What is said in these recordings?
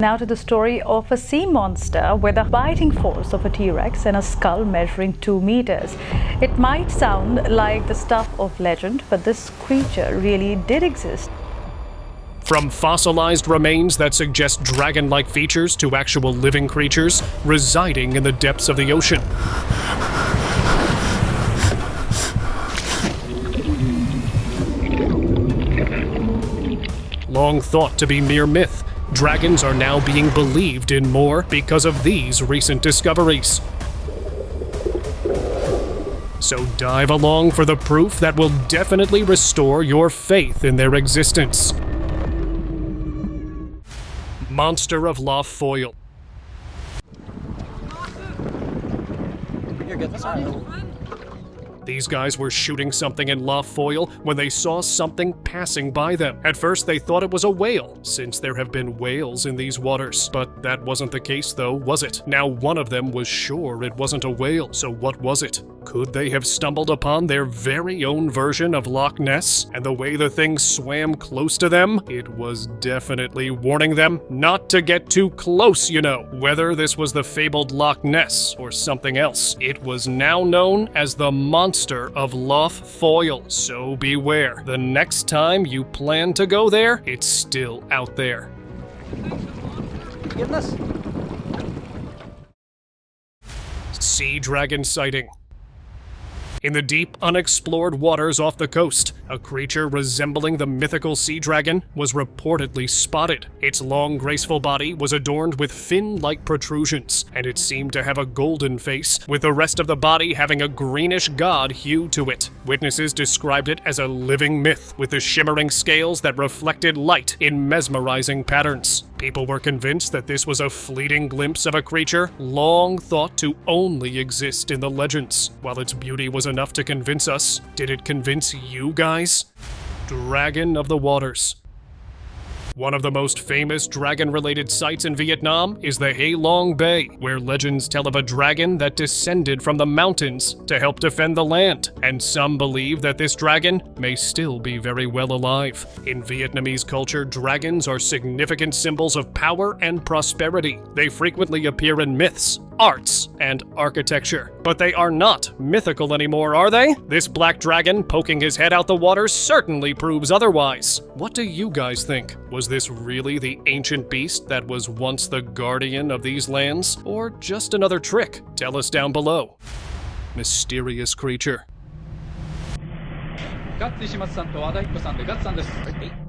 Now to the story of a sea monster with a biting force of a T-Rex and a skull measuring 2 meters. It might sound like the stuff of legend, but this creature really did exist. From fossilized remains that suggest dragon-like features to actual living creatures residing in the depths of the ocean. Long thought to be mere myth, dragons are now being believed in more because of these recent discoveries. So dive along for the proof that will definitely restore your faith in their existence. Monster of Lough Foyle. You're good. These guys were shooting something in Lough Foyle when they saw something passing by them. At first they thought it was a whale, since there have been whales in these waters. But that wasn't the case though, was it? Now one of them was sure it wasn't a whale, so what was it? Could they have stumbled upon their very own version of Loch Ness? And the way the thing swam close to them, it was definitely warning them not to get too close, you know. Whether this was the fabled Loch Ness or something else, it was now known as the Monster of Lough Foyle. So beware, the next time you plan to go there, it's still out there. Goodness. Sea dragon sighting. In the deep, unexplored waters off the coast, a creature resembling the mythical sea dragon was reportedly spotted. Its long, graceful body was adorned with fin-like protrusions, and it seemed to have a golden face, with the rest of the body having a greenish god hue to it. Witnesses described it as a living myth, with the shimmering scales that reflected light in mesmerizing patterns. People were convinced that this was a fleeting glimpse of a creature long thought to only exist in the legends. While its beauty was enough to convince us, did it convince you guys? Dragon of the Waters. One of the most famous dragon-related sites in Vietnam is the Hai Long Bay, where legends tell of a dragon that descended from the mountains to help defend the land, and some believe that this dragon may still be very well alive. In Vietnamese culture, dragons are significant symbols of power and prosperity. They frequently appear in myths, arts, and architecture. But they are not mythical anymore, are they? This black dragon poking his head out the water certainly proves otherwise. What do you guys think? Was this really the ancient beast that was once the guardian of these lands? Or just another trick? Tell us down below. Mysterious creature.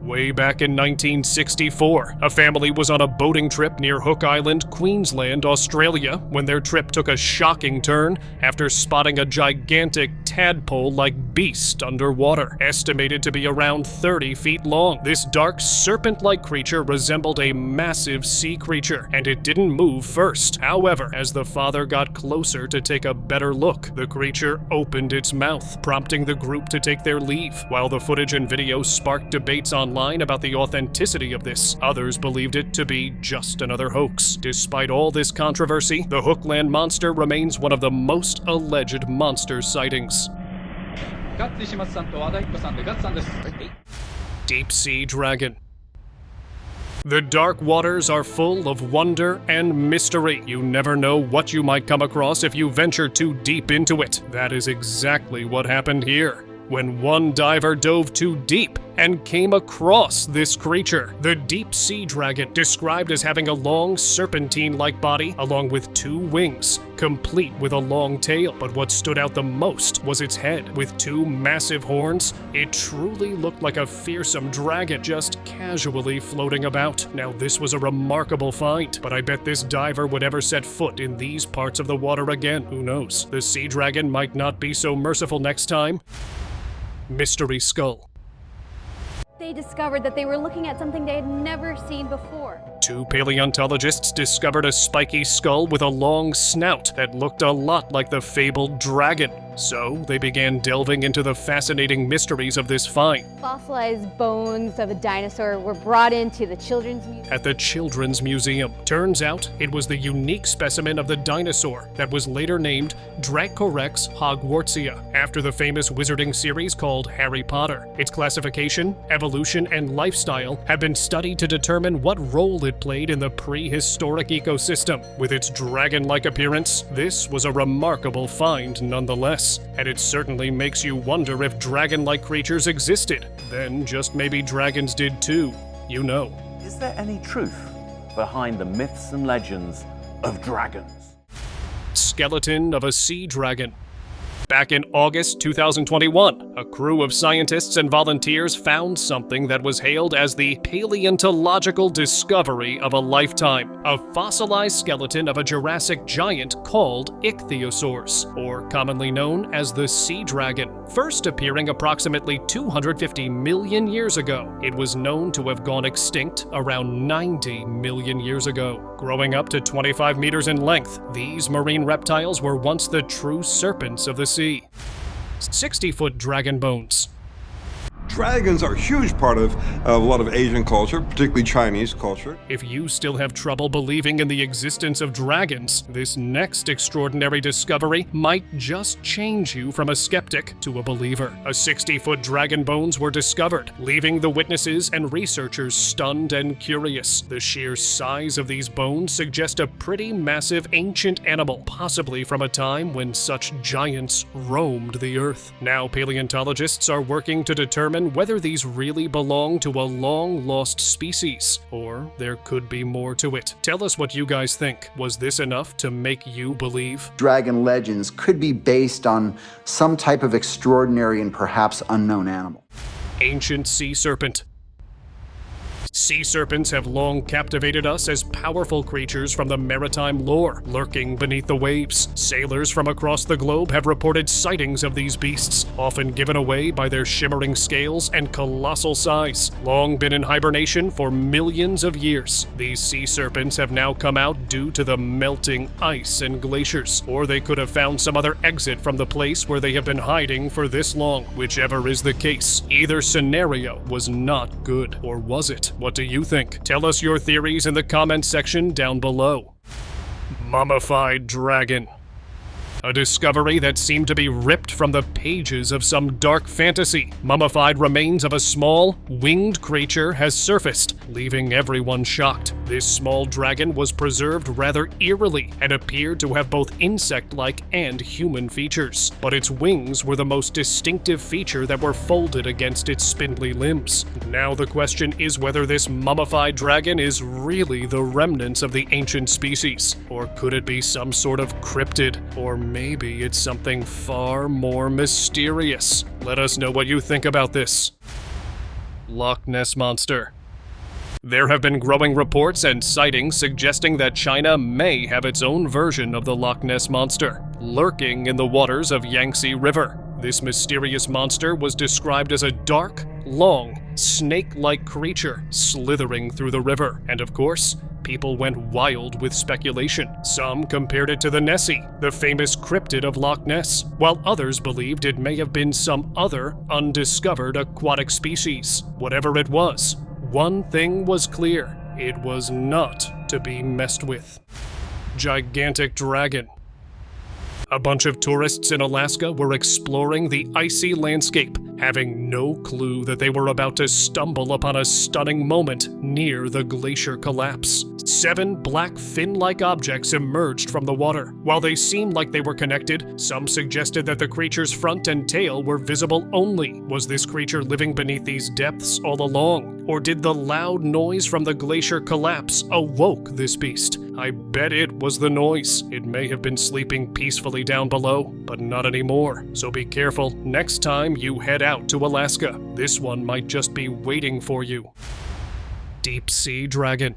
Way back in 1964, a family was on a boating trip near Hook Island, Queensland, Australia, when their trip took a shocking turn after spotting a gigantic tadpole-like beast underwater, estimated to be around 30 feet long. This dark serpent-like creature resembled a massive sea creature, and it didn't move first. However, as the father got closer to take a better look, the creature opened its mouth, prompting the group to take their leave. While the footage and video sparked debates online about the authenticity of this, others believed it to be just another hoax. Despite all this controversy, the Hookland monster remains one of the most alleged monster sightings. Deep Sea Dragon. The dark waters are full of wonder and mystery. You never know what you might come across if you venture too deep into it. That is exactly what happened here, when one diver dove too deep and came across this creature. The deep sea dragon, described as having a long serpentine-like body along with 2 wings, complete with a long tail. But what stood out the most was its head. With 2 massive horns, it truly looked like a fearsome dragon just casually floating about. Now this was a remarkable find, but I bet this diver would ever set foot in these parts of the water again. Who knows? The sea dragon might not be so merciful next time. Mystery skull. They discovered that they were looking at something they had never seen before. 2 paleontologists discovered a spiky skull with a long snout that looked a lot like the fabled dragon. So they began delving into the fascinating mysteries of this find. Fossilized bones of a dinosaur were brought into the Children's Museum. At the Children's Museum. Turns out it was the unique specimen of the dinosaur that was later named Dracorex hogwartsia, after the famous wizarding series called Harry Potter. Its classification, evolution, and lifestyle have been studied to determine what role it played in the prehistoric ecosystem. With its dragon-like appearance, this was a remarkable find nonetheless, and it certainly makes you wonder if dragon-like creatures existed. Then just maybe dragons did too. You know. Is there any truth behind the myths and legends of dragons? Skeleton of a sea dragon. Back in August 2021, a crew of scientists and volunteers found something that was hailed as the paleontological discovery of a lifetime, a fossilized skeleton of a Jurassic giant called ichthyosaurs, or commonly known as the sea dragon. First appearing approximately 250 million years ago, it was known to have gone extinct around 90 million years ago. Growing up to 25 meters in length, these marine reptiles were once the true serpents of the sea. 60-foot dragon bones. Dragons are a huge part of a lot of Asian culture, particularly Chinese culture. If you still have trouble believing in the existence of dragons, this next extraordinary discovery might just change you from a skeptic to a believer. A 60-foot dragon bones were discovered, leaving the witnesses and researchers stunned and curious. The sheer size of these bones suggest a pretty massive ancient animal, possibly from a time when such giants roamed the earth. Now paleontologists are working to determine whether these really belong to a long-lost species, or there could be more to it. Tell us what you guys think. Was this enough to make you believe? Dragon legends could be based on some type of extraordinary and perhaps unknown animal. Ancient sea serpent. Sea serpents have long captivated us as powerful creatures from the maritime lore, lurking beneath the waves. Sailors from across the globe have reported sightings of these beasts, often given away by their shimmering scales and colossal size. Long been in hibernation for millions of years, these sea serpents have now come out due to the melting ice and glaciers, or they could have found some other exit from the place where they have been hiding for this long. Whichever is the case, either scenario was not good, or was it? What do you think? Tell us your theories in the comments section down below. Mummified dragon. A discovery that seemed to be ripped from the pages of some dark fantasy. Mummified remains of a small, winged creature has surfaced, leaving everyone shocked. This small dragon was preserved rather eerily and appeared to have both insect-like and human features. But its wings were the most distinctive feature that were folded against its spindly limbs. Now the question is whether this mummified dragon is really the remnants of the ancient species, or could it be some sort of cryptid, or maybe it's something far more mysterious. Let us know what you think about this. Loch Ness Monster. There have been growing reports and sightings suggesting that China may have its own version of the Loch Ness Monster, lurking in the waters of Yangtze River. This mysterious monster was described as a dark, long, snake-like creature slithering through the river, and of course, people went wild with speculation. Some compared it to the Nessie, the famous cryptid of Loch Ness, while others believed it may have been some other undiscovered aquatic species. Whatever it was, one thing was clear: it was not to be messed with. Gigantic dragon. A bunch of tourists in Alaska were exploring the icy landscape, having no clue that they were about to stumble upon a stunning moment near the glacier collapse. 7 black fin-like objects emerged from the water. While they seemed like they were connected, some suggested that the creature's front and tail were visible only. Was this creature living beneath these depths all along? Or did the loud noise from the glacier collapse awoke this beast? I bet it was the noise. It may have been sleeping peacefully down below, but not anymore. So be careful next time you head out to Alaska. This one might just be waiting for you. Deep sea dragon.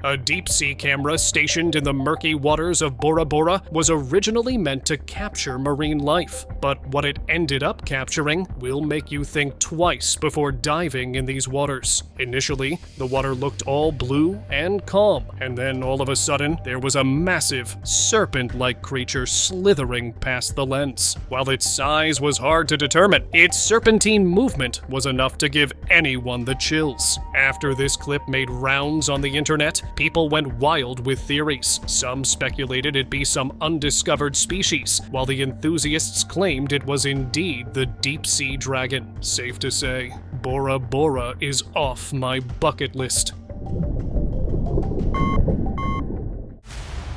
A deep-sea camera stationed in the murky waters of Bora Bora was originally meant to capture marine life, but what it ended up capturing will make you think twice before diving in these waters. Initially, the water looked all blue and calm, and then all of a sudden, there was a massive, serpent-like creature slithering past the lens. While its size was hard to determine, its serpentine movement was enough to give anyone the chills. After this clip made rounds on the internet, people went wild with theories. Some speculated it be some undiscovered species, while the enthusiasts claimed it was indeed the deep-sea dragon. Safe to say, Bora Bora is off my bucket list.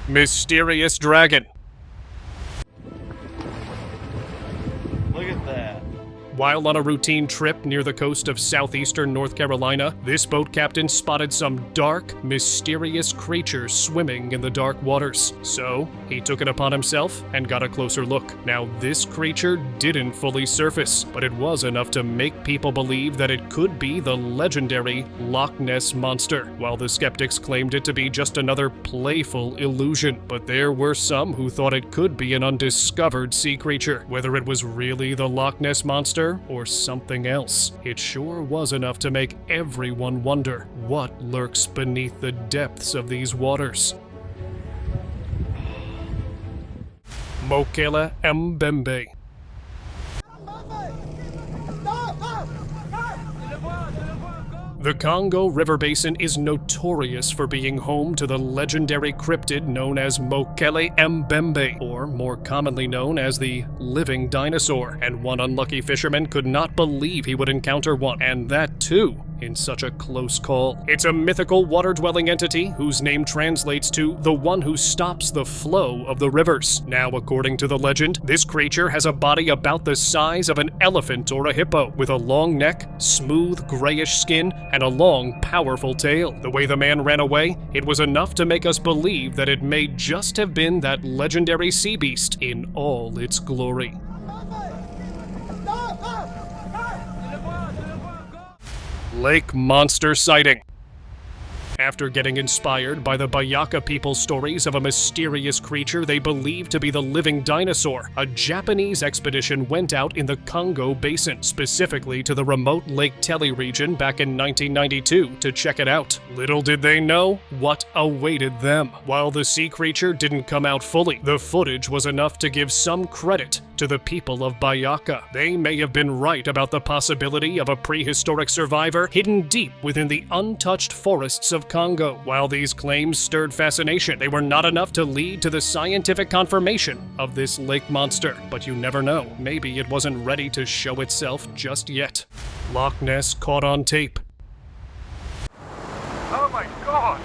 Mysterious dragon. Look at that. While on a routine trip near the coast of southeastern North Carolina, this boat captain spotted some dark, mysterious creatures swimming in the dark waters. So, he took it upon himself and got a closer look. Now, this creature didn't fully surface, but it was enough to make people believe that it could be the legendary Loch Ness Monster, while the skeptics claimed it to be just another playful illusion. But there were some who thought it could be an undiscovered sea creature. Whether it was really the Loch Ness Monster or something else, it sure was enough to make everyone wonder what lurks beneath the depths of these waters. Mokele Mbembe. The Congo River Basin is notorious for being home to the legendary cryptid known as Mokele Mbembe, or more commonly known as the living dinosaur, and one unlucky fisherman could not believe he would encounter one, and that too in such a close call. It's a mythical water-dwelling entity whose name translates to the one who stops the flow of the rivers. Now, according to the legend, this creature has a body about the size of an elephant or a hippo, with a long neck, smooth grayish skin, and a long, powerful tail. The way the man ran away, it was enough to make us believe that it may just have been that legendary sea beast in all its glory. Lake monster sighting. After getting inspired by the Bayaka people's stories of a mysterious creature they believed to be the living dinosaur, a Japanese expedition went out in the Congo Basin, specifically to the remote Lake Tele region back in 1992 to check it out. Little did they know what awaited them. While the sea creature didn't come out fully, the footage was enough to give some credit to the people of Bayaka. They may have been right about the possibility of a prehistoric survivor hidden deep within the untouched forests of Congo. While these claims stirred fascination, they were not enough to lead to the scientific confirmation of this lake monster. But you never know, maybe it wasn't ready to show itself just yet. Loch Ness caught on tape. Oh my god!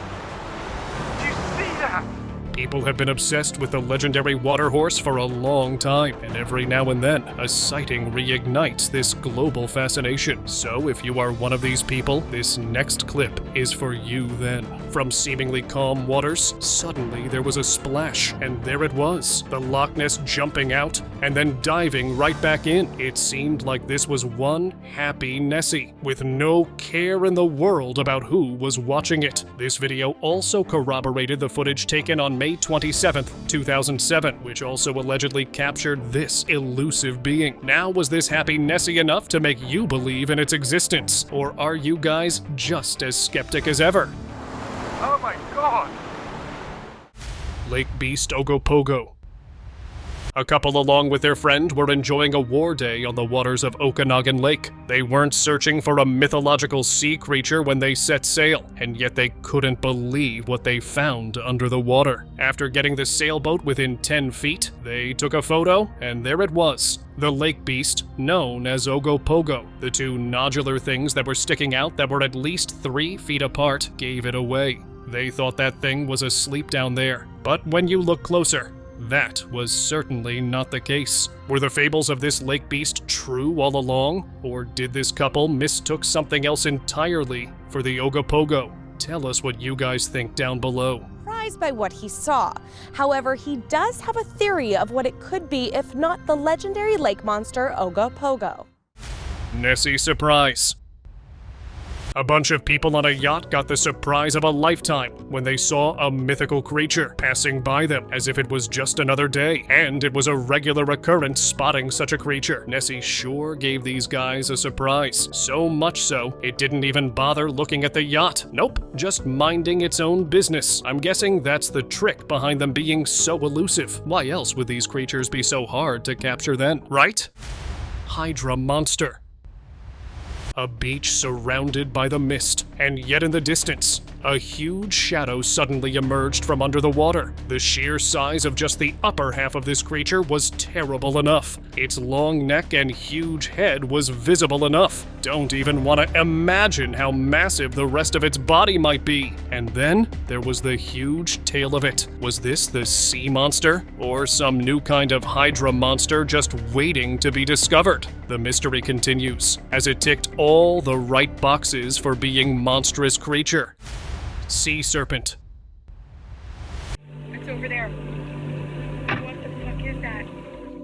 Do you see that? People have been obsessed with the legendary water horse for a long time, and every now and then, a sighting reignites this global fascination. So if you are one of these people, this next clip is for you then. From seemingly calm waters, suddenly there was a splash, and there it was, the Loch Ness jumping out and then diving right back in. It seemed like this was one happy Nessie, with no care in the world about who was watching it. This video also corroborated the footage taken on May 27th, 2007, which also allegedly captured this elusive being. Now, was this happy Nessie enough to make you believe in its existence? Or are you guys just as skeptic as ever? Oh my god! Lake Beast Ogopogo. A couple, along with their friend, were enjoying a war day on the waters of Okanagan Lake. They weren't searching for a mythological sea creature when they set sail, and yet they couldn't believe what they found under the water. After getting the sailboat within 10 feet, they took a photo, and there it was. The lake beast, known as Ogopogo. The two nodular things that were sticking out that were at least 3 feet apart gave it away. They thought that thing was asleep down there, but when you look closer, that was certainly not the case. Were the fables of this lake beast true all along? Or did this couple mistook something else entirely for the Ogopogo? Tell us what you guys think down below. Surprised by what he saw. However, he does have a theory of what it could be if not the legendary lake monster Ogopogo. Nessie surprise. A bunch of people on a yacht got the surprise of a lifetime when they saw a mythical creature passing by them as if it was just another day, and it was a regular occurrence spotting such a creature. Nessie sure gave these guys a surprise. So much so, it didn't even bother looking at the yacht. Nope, just minding its own business. I'm guessing that's the trick behind them being so elusive. Why else would these creatures be so hard to capture then, right? Hydra monster. A beach surrounded by the mist, and yet in the distance, a huge shadow suddenly emerged from under the water. The sheer size of just the upper half of this creature was terrible enough. Its long neck and huge head was visible enough. Don't even want to imagine how massive the rest of its body might be. And then there was the huge tail of it. Was this the sea monster? Or some new kind of Hydra monster just waiting to be discovered? The mystery continues, as it ticked all the right boxes for being monstrous creature. Sea serpent. It's over there. What the fuck is that?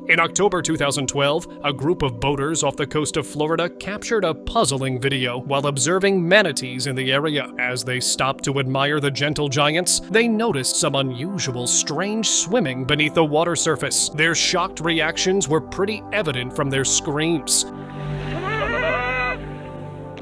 In October 2012, a group of boaters off the coast of Florida captured a puzzling video while observing manatees in the area. As they stopped to admire the gentle giants, they noticed some unusual, strange swimming beneath the water surface. Their shocked reactions were pretty evident from their screams,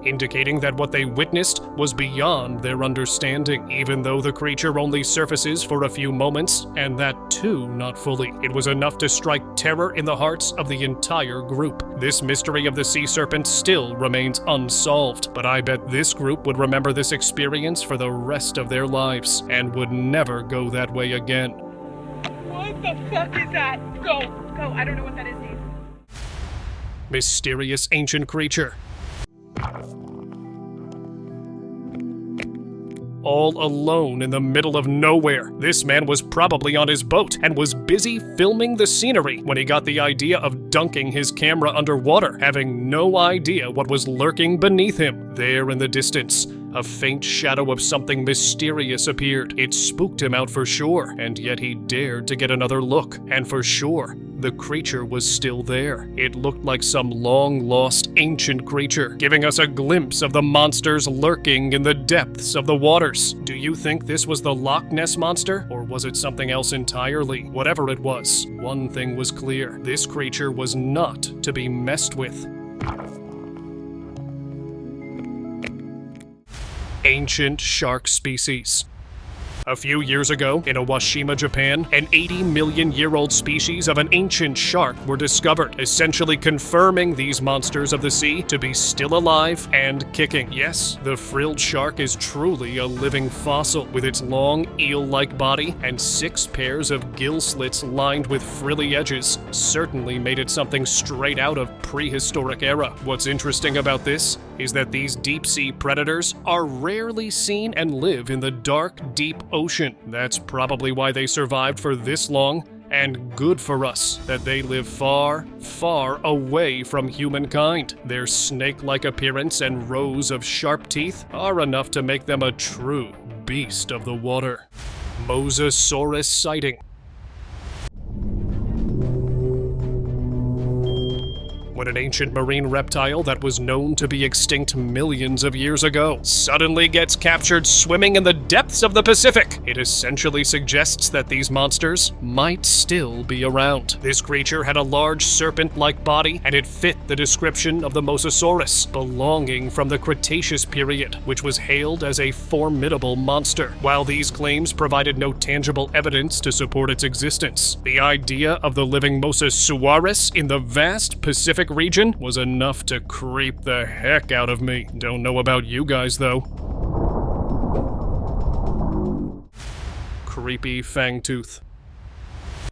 indicating that what they witnessed was beyond their understanding, even though the creature only surfaces for a few moments, and that too not fully. It was enough to strike terror in the hearts of the entire group. This mystery of the sea serpent still remains unsolved, but I bet this group would remember this experience for the rest of their lives, and would never go that way again. What the fuck is that? Go! I don't know what that is, Dave. Mysterious ancient creature. All alone in the middle of nowhere. This man was probably on his boat and was busy filming the scenery when he got the idea of dunking his camera underwater, having no idea what was lurking beneath him. There in the distance, a faint shadow of something mysterious appeared. It spooked him out for sure, and yet he dared to get another look. And for sure, the creature was still there. It looked like some long-lost ancient creature, giving us a glimpse of the monsters lurking in the depths of the waters. Do you think this was the Loch Ness Monster, or was it something else entirely? Whatever it was, one thing was clear. This creature was not to be messed with. Ancient shark species. A few years ago, in Owashima, Japan, an 80-million-year-old species of an ancient shark were discovered, essentially confirming these monsters of the sea to be still alive and kicking. Yes, the frilled shark is truly a living fossil, with its long, eel-like body and 6 pairs of gill slits lined with frilly edges. Certainly made it something straight out of prehistoric era. What's interesting about this is that these deep-sea predators are rarely seen and live in the dark, deep ocean. That's probably why they survived for this long, and good for us that they live far, far away from humankind. Their snake-like appearance and rows of sharp teeth are enough to make them a true beast of the water. Mosasaurus sighting. When an ancient marine reptile that was known to be extinct millions of years ago suddenly gets captured swimming in the depths of the Pacific, it essentially suggests that these monsters might still be around. This creature had a large serpent-like body, and it fit the description of the Mosasaurus, belonging from the Cretaceous period, which was hailed as a formidable monster. While these claims provided no tangible evidence to support its existence, the idea of the living Mosasaurus in the vast Pacific region was enough to creep the heck out of me. Don't know about you guys, though. Creepy fangtooth.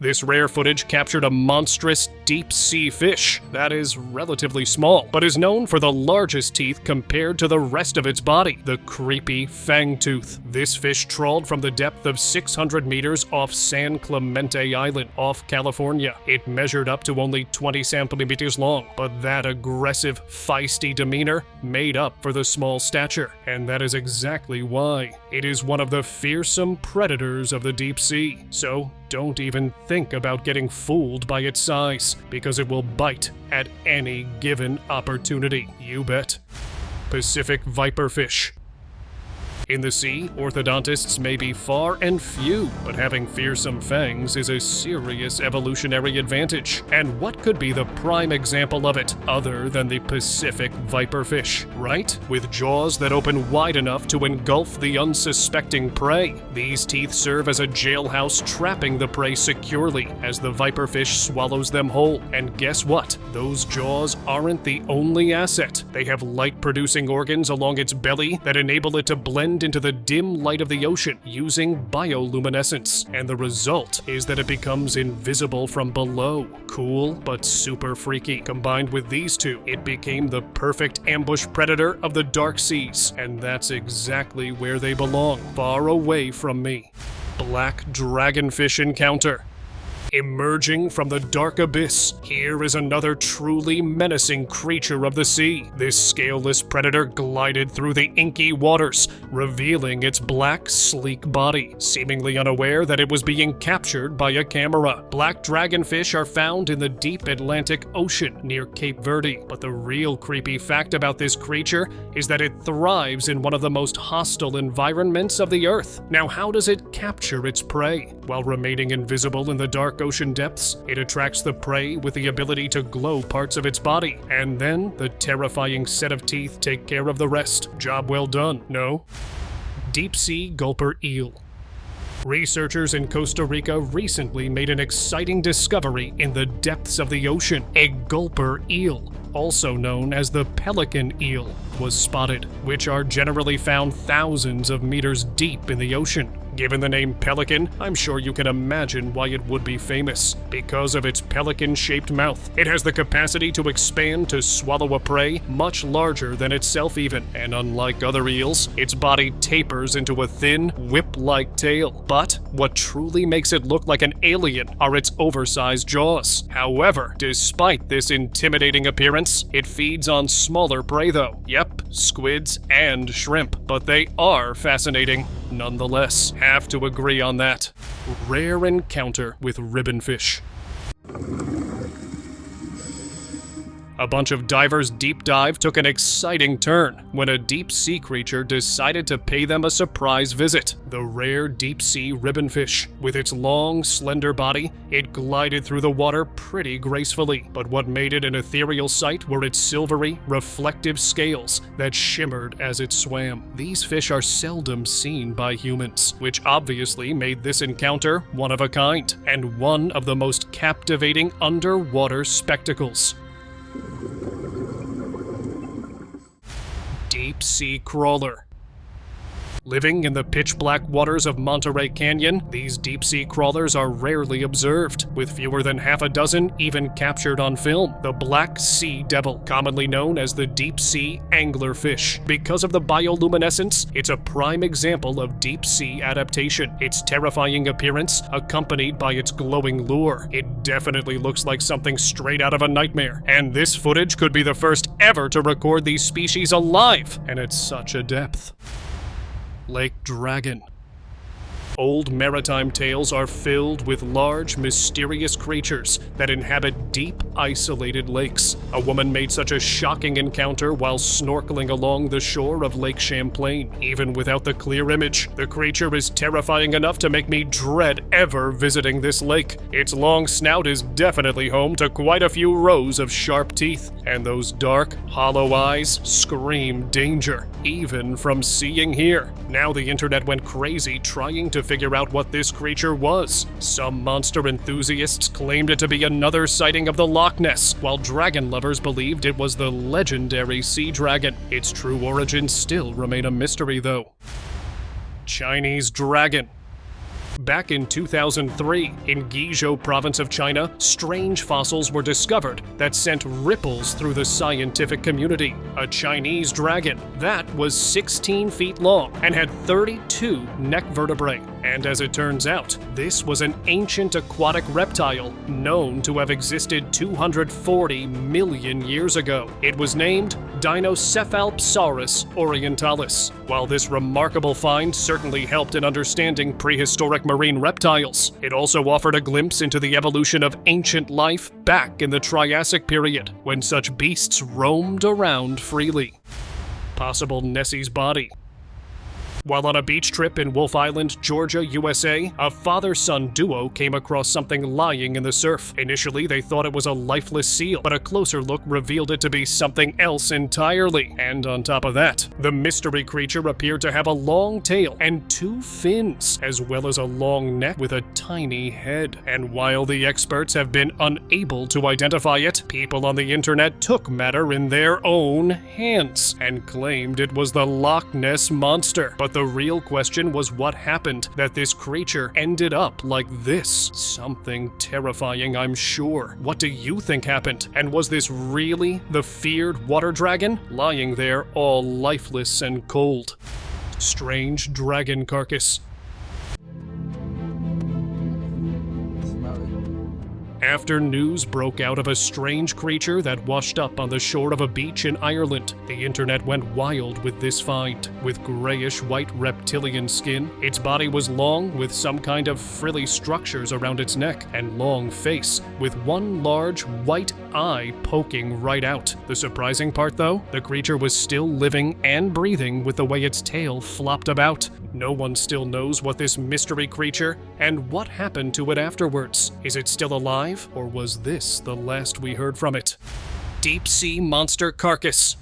This rare footage captured a monstrous deep-sea fish that is relatively small, but is known for the largest teeth compared to the rest of its body, the creepy fangtooth. This fish trawled from the depth of 600 meters off San Clemente Island, off California. It measured up to only 20 centimeters long, but that aggressive, feisty demeanor made up for the small stature, and that is exactly why it is one of the fearsome predators of the deep sea. So, don't even think about getting fooled by its size, because it will bite at any given opportunity. You bet. Pacific viperfish. In the sea, orthodontists may be far and few, but having fearsome fangs is a serious evolutionary advantage. And what could be the prime example of it, other than the Pacific viperfish, right? With jaws that open wide enough to engulf the unsuspecting prey. These teeth serve as a jailhouse, trapping the prey securely as the viperfish swallows them whole. And guess what? Those jaws aren't the only asset. They have light-producing organs along its belly that enable it to blend into the dim light of the ocean using bioluminescence, and the result is that it becomes invisible from below. Cool, but super freaky. Combined with these two, it became the perfect ambush predator of the dark seas, and that's exactly where they belong, far away from me. Black dragonfish encounter. Emerging from the dark abyss, here is another truly menacing creature of the sea. This scaleless predator glided through the inky waters, revealing its black, sleek body, seemingly unaware that it was being captured by a camera. Black dragonfish are found in the deep Atlantic Ocean near Cape Verde, but the real creepy fact about this creature is that it thrives in one of the most hostile environments of the Earth. Now, how does it capture its prey? While remaining invisible in the dark ocean depths, it attracts the prey with the ability to glow parts of its body, and then the terrifying set of teeth take care of the rest. Job well done, no? Deep sea gulper eel. Researchers in Costa Rica recently made an exciting discovery in the depths of the ocean. A gulper eel, also known as the pelican eel, was spotted, which are generally found thousands of meters deep in the ocean. Given the name pelican, I'm sure you can imagine why it would be famous. Because of its pelican-shaped mouth, it has the capacity to expand to swallow a prey much larger than itself even, and unlike other eels, its body tapers into a thin, whip-like tail. But what truly makes it look like an alien are its oversized jaws. However, despite this intimidating appearance, it feeds on smaller prey though. Yep, squids and shrimp, but they are fascinating nonetheless. Have to agree on that. Rare encounter with ribbonfish. A bunch of divers' deep dive took an exciting turn when a deep-sea creature decided to pay them a surprise visit. The rare deep-sea ribbonfish. With its long, slender body, it glided through the water pretty gracefully, but what made it an ethereal sight were its silvery, reflective scales that shimmered as it swam. These fish are seldom seen by humans, which obviously made this encounter one of a kind, and one of the most captivating underwater spectacles. Deep sea crawler. Living in the pitch-black waters of Monterey Canyon, these deep-sea crawlers are rarely observed, with fewer than half a dozen even captured on film. The black sea devil, commonly known as the deep-sea anglerfish. Because of the bioluminescence, it's a prime example of deep-sea adaptation. Its terrifying appearance, accompanied by its glowing lure. It definitely looks like something straight out of a nightmare. And this footage could be the first ever to record these species alive, and at such a depth. Lake Dragon. Old maritime tales are filled with large, mysterious creatures that inhabit deep, isolated lakes. A woman made such a shocking encounter while snorkeling along the shore of Lake Champlain. Even without the clear image, the creature is terrifying enough to make me dread ever visiting this lake. Its long snout is definitely home to quite a few rows of sharp teeth, and those dark, hollow eyes scream danger, even from seeing here. Now the internet went crazy trying to figure out what this creature was. Some monster enthusiasts claimed it to be another sighting of the Loch Ness, while dragon lovers believed it was the legendary sea dragon. Its true origins still remain a mystery though. Chinese dragon. Back in 2003, in Guizhou province of China, strange fossils were discovered that sent ripples through the scientific community. A Chinese dragon that was 16 feet long and had 32 neck vertebrae. And as it turns out, this was an ancient aquatic reptile known to have existed 240 million years ago. It was named Dinocephalpsaurus orientalis. While this remarkable find certainly helped in understanding prehistoric marine reptiles, it also offered a glimpse into the evolution of ancient life back in the Triassic period, when such beasts roamed around freely. possible Nessie's body. While on a beach trip in Wolf Island, Georgia, USA, a father-son duo came across something lying in the surf. Initially, they thought it was a lifeless seal, but a closer look revealed it to be something else entirely. And on top of that, the mystery creature appeared to have a long tail and 2 fins, as well as a long neck with a tiny head. And while the experts have been unable to identify it, people on the internet took matter in their own hands and claimed it was the Loch Ness Monster. But the real question was what happened that this creature ended up like this. Something terrifying, I'm sure. What do you think happened? And was this really the feared water dragon lying there all lifeless and cold? Strange dragon carcass. After news broke out of a strange creature that washed up on the shore of a beach in Ireland, the internet went wild with this find. With grayish-white reptilian skin, its body was long with some kind of frilly structures around its neck, and long face, with one large white eye poking right out. The surprising part, though, the creature was still living and breathing with the way its tail flopped about. No one still knows what this mystery creature and what happened to it afterwards. Is it still alive, or was this the last we heard from it? Deep sea monster carcass.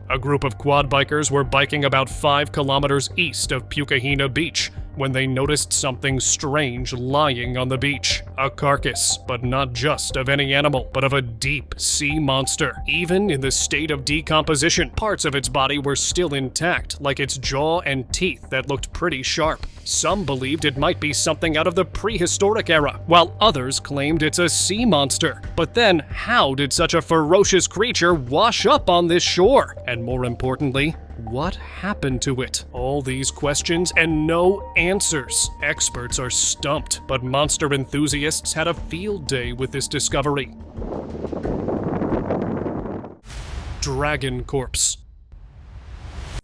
A group of quad bikers were biking about 5 kilometers east of Pukahina Beach when they noticed something strange lying on the beach. A carcass, but not just of any animal, but of a deep sea monster. Even in the state of decomposition, parts of its body were still intact, like its jaw and teeth that looked pretty sharp. Some believed it might be something out of the prehistoric era, while others claimed it's a sea monster. But then, how did such a ferocious creature wash up on this shore? And more importantly, what happened to it? All these questions and no answers. Experts are stumped, but monster enthusiasts had a field day with this discovery. Dragon corpse.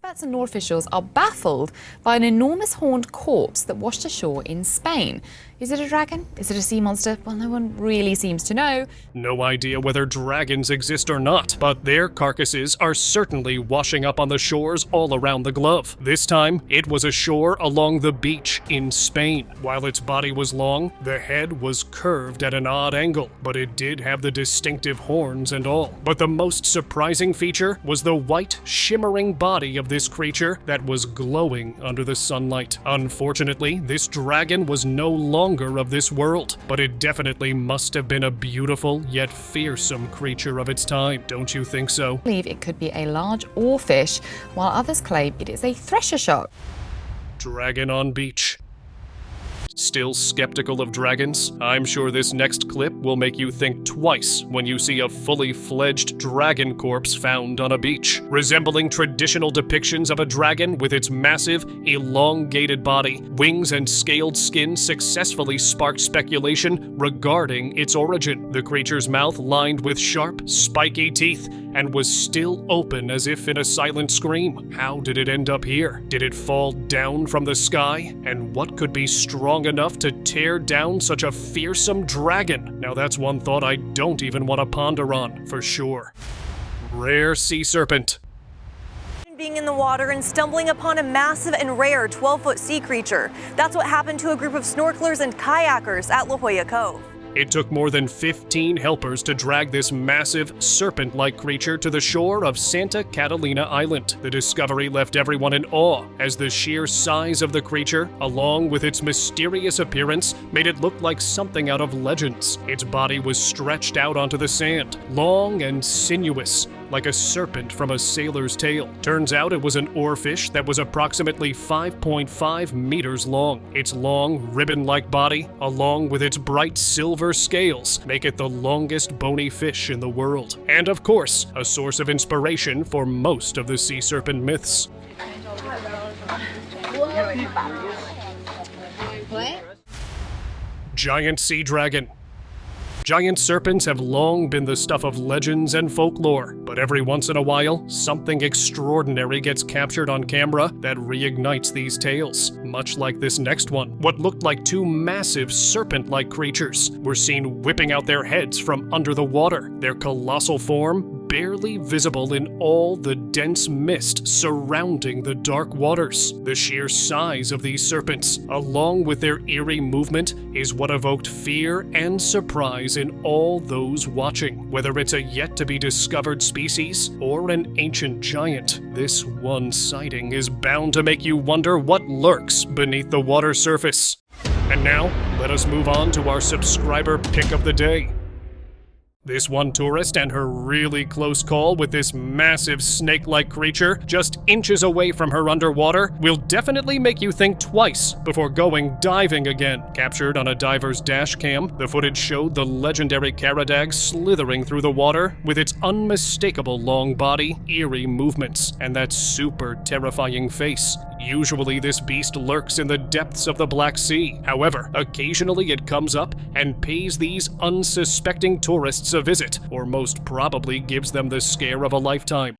Experts and law officials are baffled by an enormous horned corpse that washed ashore in Spain. Is it a dragon? Is it a sea monster? Well, no one really seems to know. No idea whether dragons exist or not, but their carcasses are certainly washing up on the shores all around the globe. This time, it was ashore along the beach in Spain. While its body was long, the head was curved at an odd angle, but it did have the distinctive horns and all. But the most surprising feature was the white, shimmering body of this creature that was glowing under the sunlight. Unfortunately, this dragon was no longer of this world, but it definitely must have been a beautiful yet fearsome creature of its time. Don't you think so? I believe it could be a large oarfish, while others claim it is a thresher shark. Dragon on beach. Still skeptical of dragons? I'm sure this next clip will make you think twice when you see a fully fledged dragon corpse found on a beach. Resembling traditional depictions of a dragon with its massive, elongated body, wings and scaled skin successfully sparked speculation regarding its origin. The creature's mouth lined with sharp, spiky teeth and was still open as if in a silent scream. How did it end up here? Did it fall down from the sky? And what could be strong enough to tear down such a fearsome dragon? Now that's one thought I don't even want to ponder on, for sure. Rare sea serpent. Being in the water and stumbling upon a massive and rare 12-foot sea creature. That's what happened to a group of snorkelers and kayakers at La Jolla Cove. It took more than 15 helpers to drag this massive, serpent-like creature to the shore of Santa Catalina Island. The discovery left everyone in awe, as the sheer size of the creature, along with its mysterious appearance, made it look like something out of legends. Its body was stretched out onto the sand, long and sinuous, like a serpent from a sailor's tale. Turns out it was an oarfish that was approximately 5.5 meters long. Its long, ribbon-like body, along with its bright silver scales, make it the longest bony fish in the world. And of course, a source of inspiration for most of the sea serpent myths. What? Giant sea dragon. Giant serpents have long been the stuff of legends and folklore, but every once in a while, something extraordinary gets captured on camera that reignites these tales. Much like this next one, what looked like two massive serpent-like creatures were seen whipping out their heads from under the water, their colossal form barely visible in all the dense mist surrounding the dark waters. The sheer size of these serpents, along with their eerie movement, is what evoked fear and surprise in all those watching. Whether it's a yet-to-be-discovered species or an ancient giant, this one sighting is bound to make you wonder what lurks beneath the water surface. And now, let us move on to our subscriber pick of the day. This one tourist and her really close call with this massive snake-like creature just inches away from her underwater will definitely make you think twice before going diving again. Captured on a diver's dash cam, the footage showed the legendary Caradag slithering through the water with its unmistakable long body, eerie movements, and that super terrifying face. Usually this beast lurks in the depths of the Black Sea. However, occasionally it comes up and pays these unsuspecting tourists a visit, or most probably gives them the scare of a lifetime.